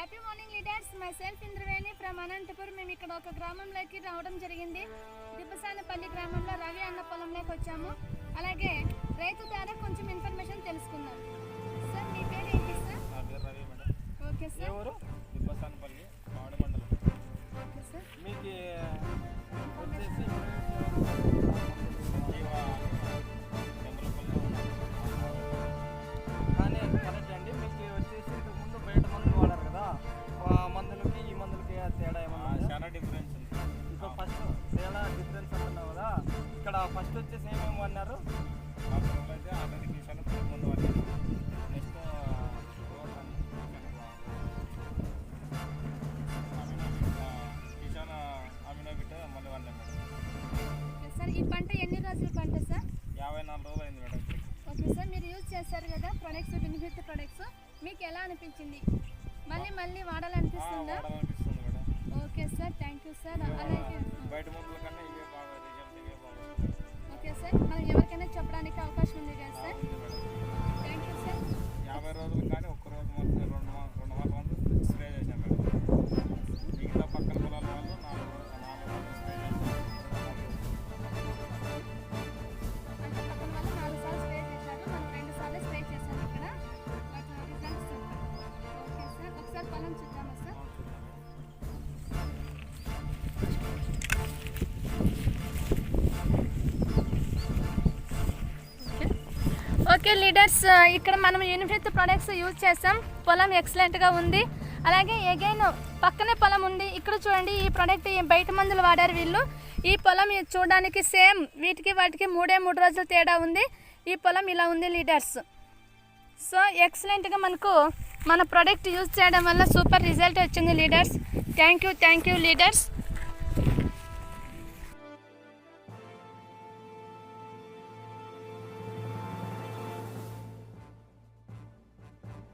Happy morning leaders. My self Indraveni from Anantapuram. మేము ఇక్కడ ఒక గ్రామంలోకి రావడం జరిగింది. దిబ్బసానపల్లి గ్రామంలో రవి అన్న పొలంలోకి వచ్చాము. అలాగే రైతు ద్వారా కొంచెం ఇన్ఫర్మేషన్ తెలుసుకుందాం. సార్ మీ పేరు ఏంటి సార్? నా పేరు రవి మేడం. Okay sir. ఎవరు? దిబ్బసానపల్లి మామిడి మండలం. Okay sir. మీకు వచ్చేసి కానీ కరెక్ట్ అండి. మీకు వచ్చేసి ఇంతకు ముందు బయట మందులు వాడారు కదా, ఆ మందులకి ఈ మందులకి తేడా ఏమన్నా? చాలా డిఫరెన్స్ ఉంది. ఇప్పుడు ఫస్ట్ తేడా డిఫరెన్స్ అంటున్నావు కదా, ఇక్కడ ఫస్ట్ వచ్చేసి ఏమేమి వాడినారు? అయితే ఆల్రెడీ కిసాన్ ముందు వాడారు. నెక్స్ట్ కిసాన్ అమినోబిట్ మళ్ళీ వాడినాం మేడం. సార్ ఈ పంట ఎన్ని రోజుల పంట సార్? 54 రోజులు అయింది మేడం. Okay sir. మీరు యూజ్ చేస్తారు కదా ప్రొడక్ట్స్, బెనిఫిట్ ప్రొడక్ట్స్, మీకు ఎలా అనిపించింది? మళ్ళీ మళ్ళీ వాడాలనిపిస్తుందా? వాడాలనిపిస్తుంది madam. Okay sir, thank you sir. అలాగే బయట మందుల కన్నా ఇవే బాగా రిజల్ట్ ఇవే బాగా. Okay sir. మనం ఎవరికైనా చెప్పడానికి అవకాశం ఉంది కదా సార్? Thank you sir. 50 రోజులు కానీ ఒక్క రోజు మాత్రం 2 మాసాలు స్ప్రే చేశాం మేడం. మిగతా పక్కన పొలాల వాళ్ళు 4 రోజులు స్ప్రే చేశాం. అంటే పక్కన వాళ్ళు 4 సార్లు స్ప్రే చేశారు, మనం 2 సార్లు స్ప్రే చేశాం ఇక్కడ. వాటి రిజల్ట్స్. Okay sir. ఒకసారి పొలం చూద్దామా సార్? ఓకే లీడర్స్, ఇక్కడ మనం యూనిఫిట్ ప్రొడక్ట్స్ యూజ్ చేసాం. పొలం ఎక్సలెంట్గా ఉంది. అలాగే ఎగైన్ పక్కనే పొలం ఉంది. ఇక్కడ చూడండి, ఈ ప్రోడక్ట్ బయట మందులు వాడారు వీళ్ళు. ఈ పొలం చూడడానికి సేమ్ వీటికి వాటికి 3 రోజులు తేడా ఉంది. ఈ పొలం ఇలా ఉంది లీడర్స్. సో ఎక్సలెంట్గా మనకు మన ప్రోడక్ట్ యూజ్ చేయడం వల్ల సూపర్ రిజల్ట్ వచ్చింది లీడర్స్. Thank you leaders.